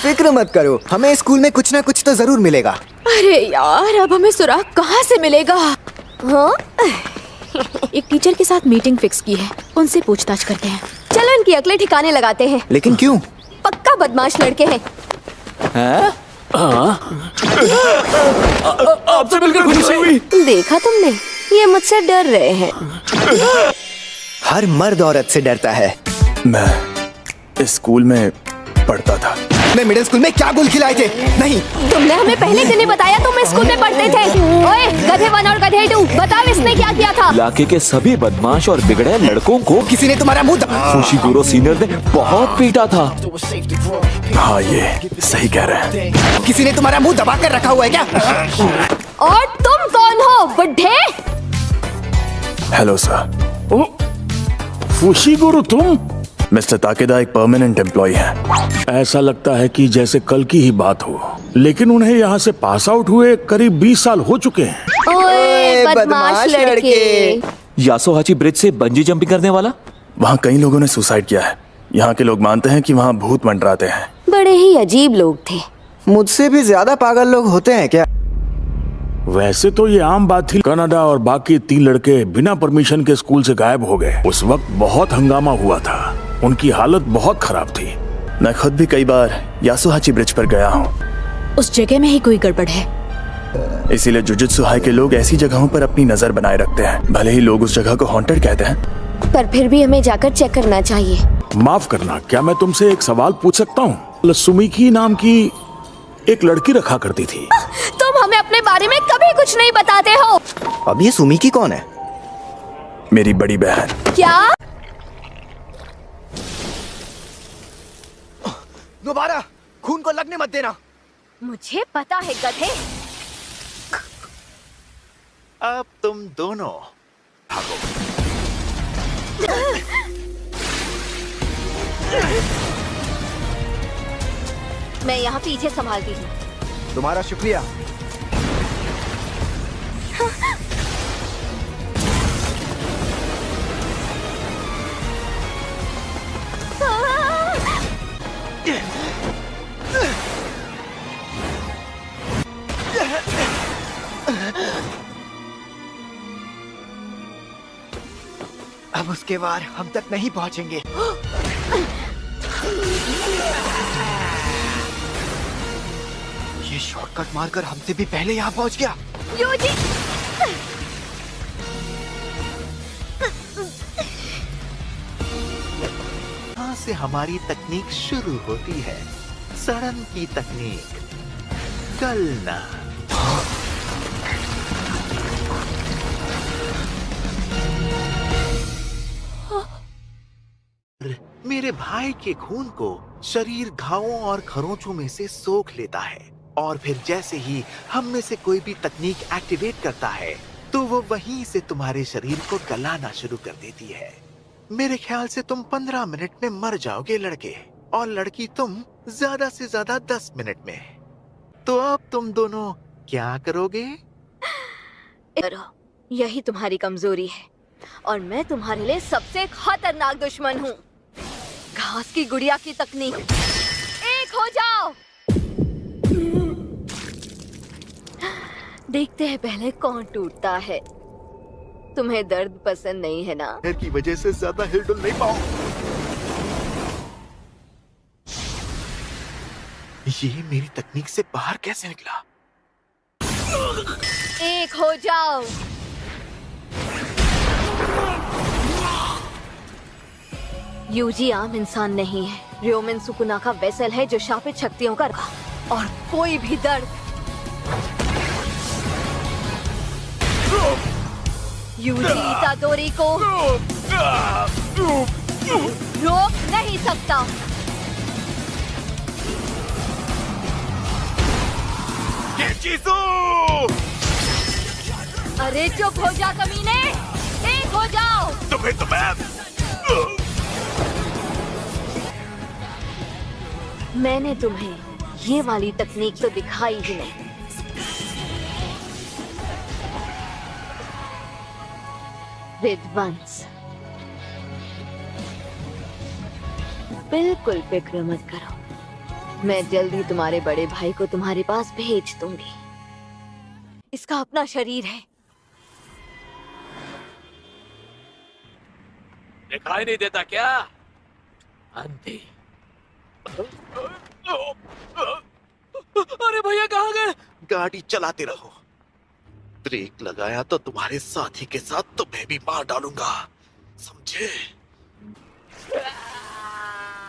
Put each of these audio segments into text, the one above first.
फिक्र मत करो, हमें स्कूल में कुछ ना कुछ तो जरूर मिलेगा। अरे यार, अब हमें सुराग कहाँ से मिलेगा? हाँ? एक टीचर के साथ मीटिंग फिक्स की है, उनसे पूछताछ करते हैं। चलो इनकी अकलें ठिकाने लगाते हैं। लेकिन क्यों? पक्का बदमाश लड़के हैं। आपसे मिलकर खुशी हुई। देखा तुमने, ये मुझसे डर रहे हैं। हर मर्द औरत से डरता है। मैं इस स्कूल में पढ़ता था। मैं मिडिल स्कूल में क्या गुल खिलाए थे? नहीं, तुमने हमें पहले दिन ही बताया तुम इस स्कूल में पढ़ते थे। ओए, गधे 1 और गधे 2, बताओ इसने क्या किया था? इलाके के सभी बदमाश और बिगड़े लड़कों को किसी ने तुम्हारा मुंह दबा। फुशिगुरो सीनियर ने बहुत पीटा था। हाँ, ये सही कह रहे हैं। किसी ने तुम्हारा मुंह दबा कर रखा हुआ है क्या? और तुम कौन हो, बुड्ढे? Hello sir. फुशिगुरु तुम? मिस्टर ताकेदा एक परमानेंट एम्प्लॉय है। ऐसा लगता है कि जैसे कल की ही बात हो, लेकिन उन्हें यहाँ से पास आउट हुए करीब 20 साल हो चुके हैं। ओए, बदमाश लड़के। यासोहाची ब्रिज से बंजी जंपिंग करने वाला? वहाँ कई लोगों ने सुसाइड किया है। यहाँ के लोग मानते हैं कि वहाँ भूत मंडराते हैं। बड़े ही अजीब लोग थे। मुझसे भी ज्यादा पागल लोग होते हैं क्या? वैसे तो ये आम बात थी। कनाडा और बाकी 3 लड़के बिना परमिशन के स्कूल से गायब हो गए। उस वक्त बहुत हंगामा हुआ था। उनकी हालत बहुत खराब थी। मैं खुद भी कई बार यासुहाची ब्रिज पर गया हूँ। उस जगह में ही कोई गड़बड़ है। इसीलिए जुजुत्सु हाई के लोग ऐसी जगहों पर अपनी नजर बनाए रखते हैं, भले ही लोग उस जगह को हॉन्टेड कहते हैं। पर फिर भी हमें जाकर चेक करना चाहिए। माफ करना, क्या मैं तुमसे एक सवाल पूछ सकता हूँ? सुमिकी नाम की एक लड़की रखा करती थी। तुम हमें अपने बारे में कभी कुछ नहीं बताते हो। अब ये सुमिकी कौन है? मेरी बड़ी बहन। क्या? दोबारा खून को लगने मत देना। मुझे पता है गधे। अब तुम दोनों भागो। मैं यहाँ पीछे संभालती हूँ। तुम्हारा शुक्रिया। अब उसके वार हम तक नहीं पहुंचेंगे। ये शॉर्टकट मारकर हमसे भी पहले यहाँ पहुंच गया। यूजी! यहाँ से हमारी तकनीक शुरू होती है। सड़न की तकनीक। गलना। मेरे भाई के खून को शरीर घावों और खरोंचों में से सोख लेता है, और फिर जैसे ही हम में से कोई भी तकनीक एक्टिवेट करता है तो वो वहीं से तुम्हारे शरीर को गलाना शुरू कर देती है। मेरे ख्याल से तुम 15 मिनट में मर जाओगे लड़के, और लड़की तुम ज्यादा से ज्यादा 10 मिनट में। तो अब तुम दोनों क्या करोगे? यही तुम्हारी कमजोरी है, और मैं तुम्हारे लिए सबसे खतरनाक दुश्मन हूँ। घास की गुड़िया की तकनीक। एक हो जाओ। देखते हैं पहले कौन टूटता है। तुम्हें दर्द पसंद नहीं है ना? डर की वजह से ज्यादा हिलडुल नहीं पाओ। ये मेरी तकनीक से बाहर कैसे निकला? एक हो जाओ। यूजी आम इंसान नहीं है। र्योमेन सुकुना का वेसल है जो शापित शक्तियों का रखा, और कोई भी दर्द यूजी इतादोरी को रोक नहीं सकता। अरे चुप हो जा कमीने, एक हो जाओ। तो फिर तो मैंने तुम्हें ये वाली तकनीक तो दिखाई ही नहीं। विध्वंस। बिल्कुल फिक्र मत करो, मैं जल्दी तुम्हारे बड़े भाई को तुम्हारे पास भेज दूंगी। इसका अपना शरीर है। दिखाई नहीं देता क्या? अंधी। अरे भैया कहाँ गए? गाड़ी चलाते रहो। ब्रेक लगाया तो तुम्हारे साथी के साथ तुम्हें भी मार डालूंगा, समझे?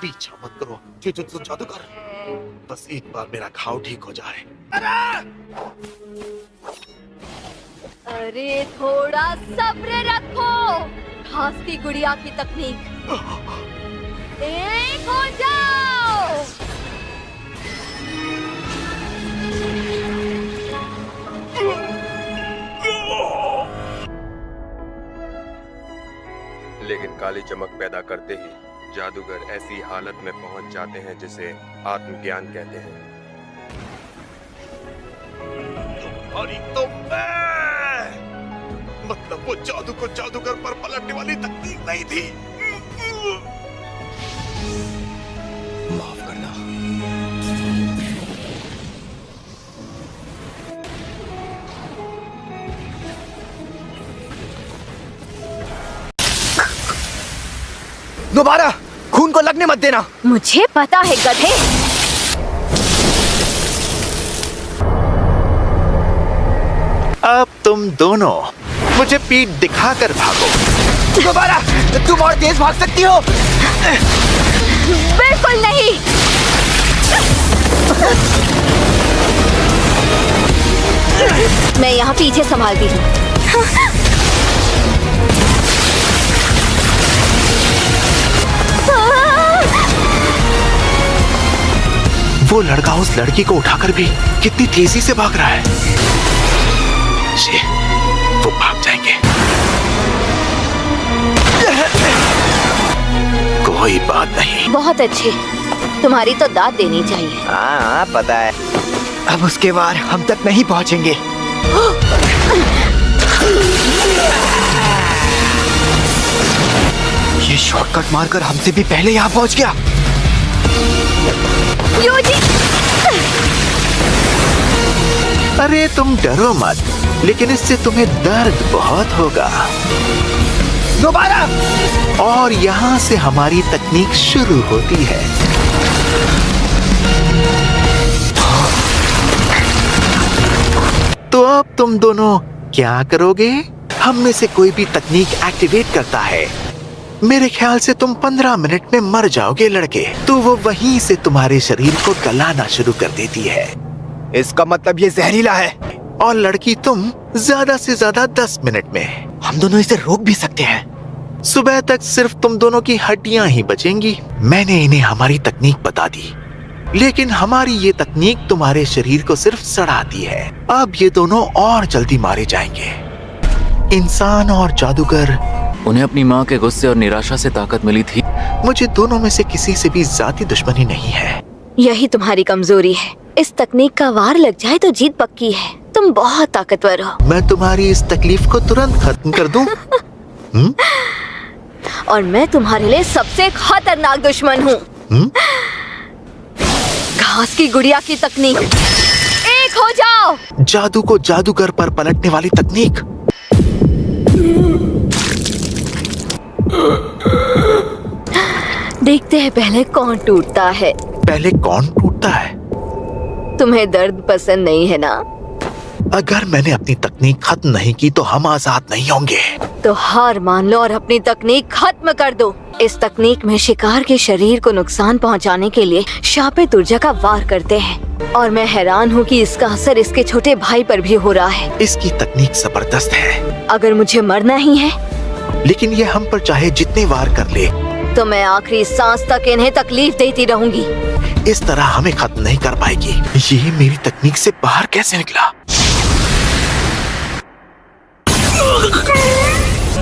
पीछा मत करो, जुजुत्सु जादूगर। बस एक बार मेरा घाव ठीक हो जाए। अरे थोड़ा सब्र रखो। घास की गुड़िया की तकनीक। एक हो जाओ। लेकिन काली चमक पैदा करते ही जादूगर ऐसी हालत में पहुंच जाते हैं जिसे आत्मज्ञान कहते हैं। तुम्हारी तो मैं, मतलब वो जादू को जादूगर पर पलटने वाली तकनीक नहीं थी। माफ करना। दोबारा खून को लगने मत देना। मुझे पता है गधे। अब तुम दोनों मुझे पीठ दिखाकर भागो। दोबारा तुम और तेज भाग सकती हो। बिल्कुल नहीं। मैं यहाँ पीछे संभालती हूँ। वो लड़का उस लड़की को उठाकर भी कितनी तेजी से भाग रहा है। वो भाग जाएंगे। कोई बात नहीं। बहुत अच्छे। तुम्हारी तो दाद देनी चाहिए। हाँ पता है। अब उसके बाद हम तक नहीं पहुंचेंगे। ये शॉर्टकट मारकर हमसे भी पहले यहाँ पहुंच गया। यूजी! अरे तुम डरो मत, लेकिन इससे तुम्हें दर्द बहुत होगा। दोबारा। और यहाँ से हमारी तकनीक शुरू होती है। तो अब तुम दोनों क्या करोगे? हम में से कोई भी तकनीक एक्टिवेट करता है, मेरे ख्याल से तुम 15 मिनट में मर जाओगे लड़के। तो वो वहीं से तुम्हारे शरीर को गलाना शुरू कर देती है। इसका मतलब ये जहरीला है। और लड़की तुम ज्यादा से ज्यादा 10 मिनट में। हम दोनों इसे रोक भी सकते हैं। सुबह तक सिर्फ तुम दोनों की हड्डियां ही बचेंगी। मैंने इन्हें हमारी तकनीक बता दी, लेकिन हमारी ये तकनीक तुम्हारे शरीर को सिर्फ सड़ाती है। अब ये दोनों और जल्दी मारे जाएंगे। इंसान और जादूगर। उन्हें अपनी माँ के गुस्से और निराशा से ताकत मिली थी। मुझे दोनों में से किसी से भी जाती दुश्मनी नहीं है। यही तुम्हारी कमजोरी है। इस तकनीक का वार लग जाए तो जीत पक्की है। तुम बहुत ताकतवर हो। मैं तुम्हारी इस तकलीफ को तुरंत खत्म कर दूं? और मैं तुम्हारे लिए सबसे खतरनाक दुश्मन हूँ। घास की गुड़िया की तकनीक। एक हो जाओ। जादू को जादूगर पर पलटने वाली तकनीक। देखते हैं पहले कौन टूटता है। पहले कौन टूटता है? तुम्हें दर्द पसंद नहीं है ना? अगर मैंने अपनी तकनीक खत्म नहीं की तो हम आजाद नहीं होंगे। तो हार मान लो और अपनी तकनीक खत्म कर दो। इस तकनीक में शिकार के शरीर को नुकसान पहुंचाने के लिए शापित ऊर्जा का वार करते हैं। और मैं हैरान हूँ कि इसका असर इसके छोटे भाई पर भी हो रहा है। इसकी तकनीक जबरदस्त है। अगर मुझे मरना ही है, लेकिन ये हम पर चाहे जितने वार कर ले, तो मैं आखिरी सांस तक इन्हें तकलीफ देती रहूंगी। इस तरह हमें खत्म नहीं कर पाएगी। ये मेरी तकनीक से बाहर कैसे निकला?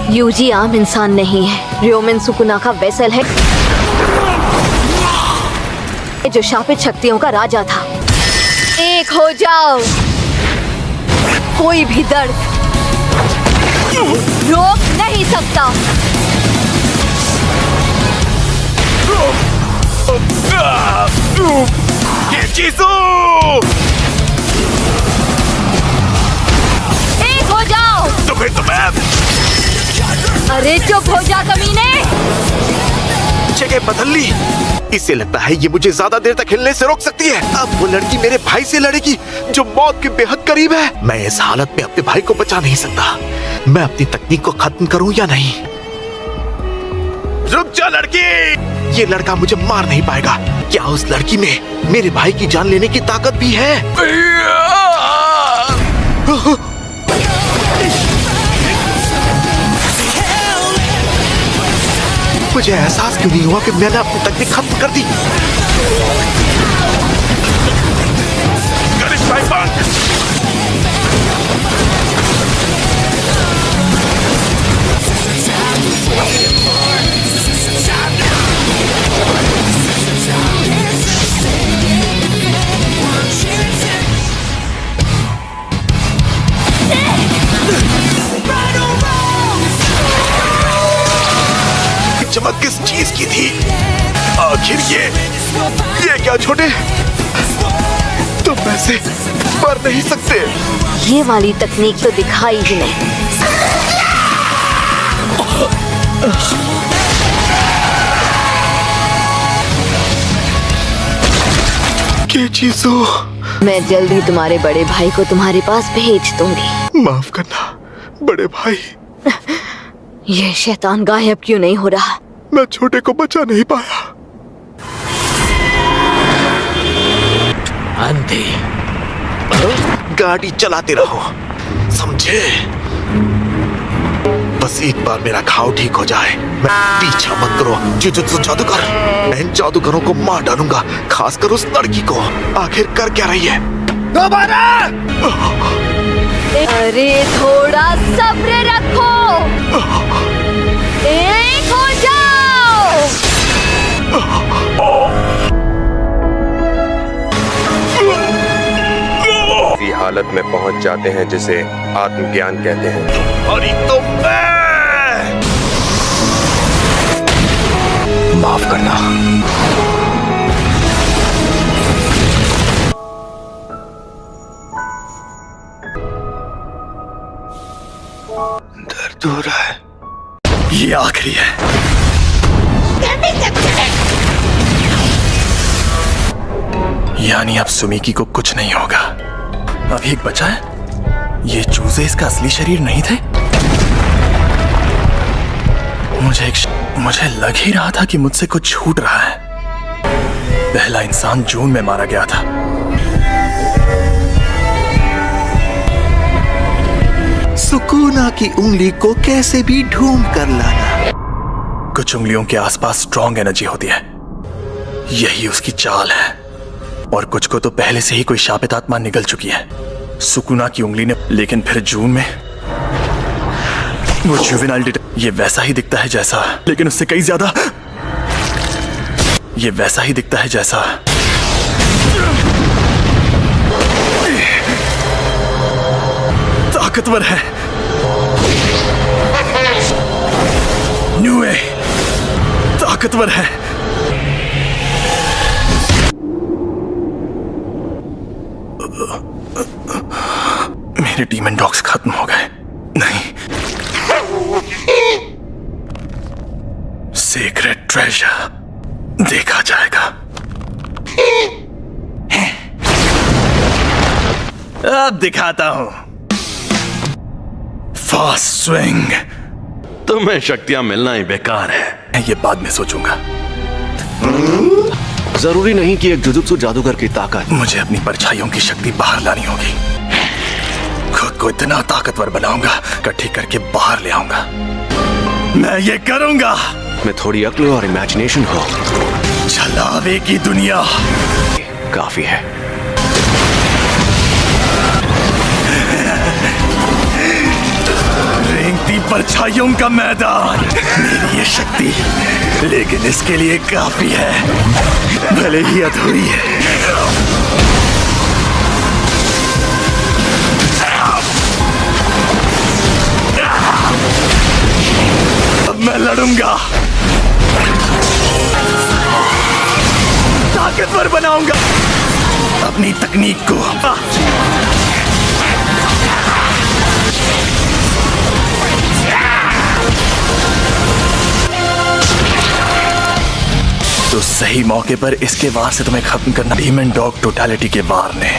यूजी आम इंसान नहीं है। र्योमेन सुकुना का वेसल है, जो शापित शक्तियों का राजा था। एक हो जाओ। कोई भी दर्द रोक नहीं सकता। जीसू! एक हो जाओ। तो फिर तो मैं अरे चुप हो जा कमीने। जगह बदल ली। इससे लगता है ये मुझे ज्यादा देर तक हिलने से रोक सकती है। अब वो लड़की मेरे भाई से लड़ेगी जो मौत के बेहद करीब है। मैं इस हालत में अपने भाई को बचा नहीं सकता। मैं अपनी तकनीक को खत्म करूं या नहीं? रुक जा लड़की! ये लड़का मुझे मार नहीं पाएगा। क्या उस लड़की में मेरे भाई की जान लेने की ताकत भी है? मुझे एहसास क्यों नहीं हुआ कि मैंने अपनी तकनीक खत्म कर दी? गणेश भाई बंद! चमक किस चीज की थी? आखिर ये क्या छोटे? तुम वैसे मर नहीं सकते। ये वाली तकनीक तो दिखाई ही नहीं। क्या चीज हो? मैं जल्दी तुम्हारे बड़े भाई को तुम्हारे पास भेज दूंगी। माफ करना बड़े भाई। ये शैतान गायब क्यों नहीं हो रहा? मैं छोटे को बचा नहीं पाया। अंधे। गाड़ी चलाते रहो, समझे? बस एक बार मेरा घाव ठीक हो जाए। मैं पीछा मत करो जुजुत्सु जादूगर। मैं इन जादूगरों को मार डालूंगा, खासकर उस लड़की को। आखिर कर क्या रही है? दोबारा! अरे थोड़ा सब्र रखो। एक हो जाओ। ऐसी हालत में पहुंच जाते हैं जिसे आत्मज्ञान कहते हैं। और ये तो मैं! माफ करना। दर्द हो रहा है। ये आखिरी है। यानी अब सुमिकी को कुछ नहीं होगा। अभी एक बचा है। ये चूजे इसका असली शरीर नहीं थे। मुझे लग ही रहा था कि मुझसे कुछ छूट रहा है। पहला इंसान जून में मारा गया था। सुकूना की उंगली को कैसे भी ढूंढ कर लाना। कुछ उंगलियों के आसपास स्ट्रॉन्ग एनर्जी होती है। यही उसकी चाल है। और कुछ को तो पहले से ही कोई शापित आत्मा निगल चुकी है। सुकूना की उंगली ने। लेकिन फिर जून में वो जुवेनाइल ये वैसा ही दिखता है जैसा, लेकिन उससे कई ज्यादा। ये वैसा ही दिखता है जैसा। ताकतवर है। न्यूए ताकतवर है। मेरे डीमन डॉग्स खत्म हो गए। नहीं, सीक्रेट ट्रेजर देखा जाएगा। अब दिखाता हूं। Fast swing. तुम्हें शक्तियां मिलना ही बेकार है। ये बाद में सोचूंगा। जरूरी नहीं कि एक जुजुत्सु जादूगर की ताकत। मुझे अपनी परछाइयों की शक्ति बाहर लानी होगी। खुद को इतना ताकतवर बनाऊंगा, इकट्ठी करके बाहर ले आऊंगा। मैं ये करूंगा। में थोड़ी अक्ल और इमेजिनेशन हो, छलावे की दुनिया काफी है। रेंगती परछाइयों का मैदान मेरी ये शक्ति, लेकिन इसके लिए काफी है, भले ही अधूरी है। अब मैं लड़ूंगा, ताकतवर बनाऊंगा। अपनी तकनीक को। तो सही मौके पर इसके वार से तुम्हें खत्म करना डीमन डॉग टोटलिटी के वार ने।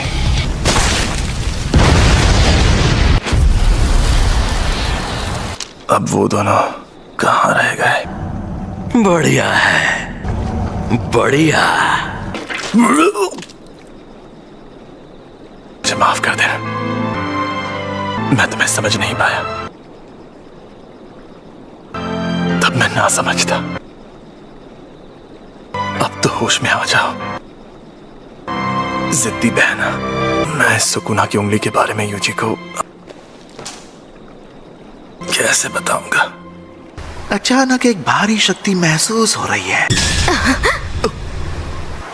अब वो दोनों कहाँ रह गए? बढ़िया है, बढ़िया। मुझे माफ कर देना, मैं तुम्हें समझ नहीं पाया। तब मैं ना समझता। अब तो होश में आ जाओ जिद्दी बहना। मैं सुकुना की उंगली के बारे में यूजी को कैसे बताऊंगा? अचानक एक भारी शक्ति महसूस हो रही है।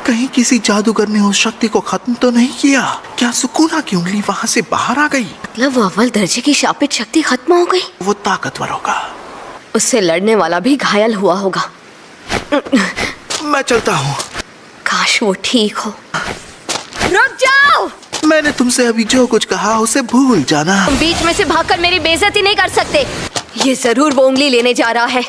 कहीं किसी जादूगर ने उस शक्ति को खत्म तो नहीं किया? क्या सुकुना की उंगली वहां से बाहर आ गई? मतलब वो अव्वल दर्जे की शापित शक्ति खत्म हो गई? वो ताकतवर होगा। उससे लड़ने वाला भी घायल हुआ होगा। मैं चलता हूँ। काश वो ठीक हो। रुक जाओ! मैंने तुमसे अभी जो कुछ कहा उसे भूल जाना। तुम बीच में से भागकर मेरी बेइज्जती नहीं कर सकते। ये जरूर वो उंगली लेने जा रहा है।